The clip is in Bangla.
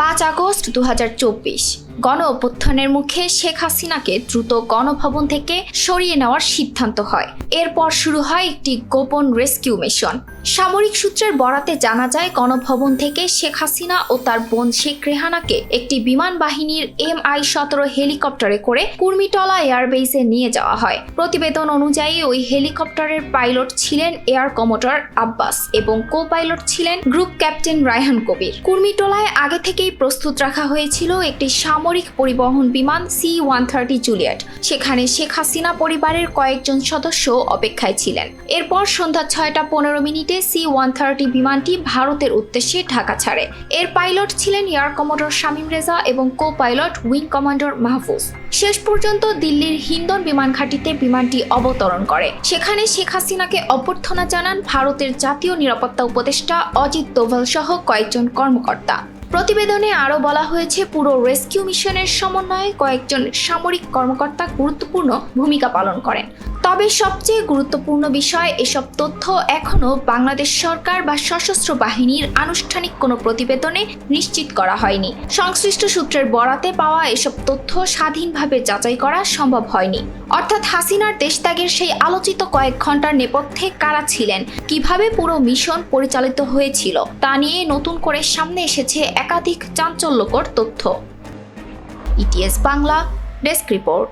5 আগস্ট 2024 গণ অভ্যুত্থানের মুখে শেখ হাসিনাকে দ্রুত গণভবন থেকে সরিয়ে নেওয়ার সিদ্ধান্ত হয়। এরপর শুরু হয় একটি গোপন রেস্কিউ মিশন। সামরিক সূত্রের বরাতে জানা যায়, গণভবন থেকে শেখ হাসিনা ও তার বোন শেখ রেহানাকে একটি বিমান বাহিনীর MI-17 হেলিকপ্টারে করে কুর্মিটলা এয়ারবেসে নিয়ে যাওয়া হয়। প্রতিবেদন অনুযায়ী ওই হেলিকপ্টারের পাইলট ছিলেন এয়ার কমোডর আব্বাস এবং কো পাইলট ছিলেন গ্রুপ ক্যাপ্টেন রায়হান কবির। কুর্মিটলায় আগে থেকেই প্রস্তুত রাখা হয়েছিল একটি সামরিক পরিবহন বিমান C-130 জুলিয়েট। সেখানে শেখ হাসিনা পরিবারের কয়েকজন সদস্য অপেক্ষায় ছিলেন। এরপর সন্ধ্যা 6টা 15 মিনিটে C-130 বিমানটি ভারতের উদ্দেশ্যে ঢাকা ছাড়ে। এর পাইলট ছিলেন এয়ার কমোডর শামীম রেজা এবং co pilot wing commander Mahfuz. শেষ পর্যন্ত দিল্লির হিন্দন বিমান ঘাঁটিতে বিমানটি অবতরণ করে। সেখানে শেখ হাসিনাকে অভ্যর্থনা জানান ভারতের জাতীয় নিরাপত্তা উপদেষ্টা অজিত দোভাল সহ কয়েকজন কর্মকর্তা। প্রতিবেদনে আরও বলা হয়েছে, পুরো রেস্কিউ মিশনের সমন্বয়ে কয়েকজন সামরিক কর্মকর্তা গুরুত্বপূর্ণ ভূমিকা পালন করেন। তবে সবচেয়ে গুরুত্বপূর্ণ বিষয়, এসব তথ্য এখনও বাংলাদেশ সরকার বা সশস্ত্র বাহিনীর আনুষ্ঠানিক কোনো প্রতিবেদনে নিশ্চিত করা হয়নি। সংশ্লিষ্ট সূত্রের বরাতে পাওয়া এসব তথ্য স্বাধীনভাবে যাচাই করা সম্ভব হয়নি। অর্থাৎ হাসিনার দেশত্যাগের সেই আলোচিত কয়েক ঘন্টার নেপথ্যে কারা ছিলেন, কিভাবে পুরো মিশন পরিচালিত হয়েছিল, তা নিয়ে নতুন করে সামনে এসেছে একাধিক চাঞ্চল্যকর তথ্য। ETS Bangla desk report.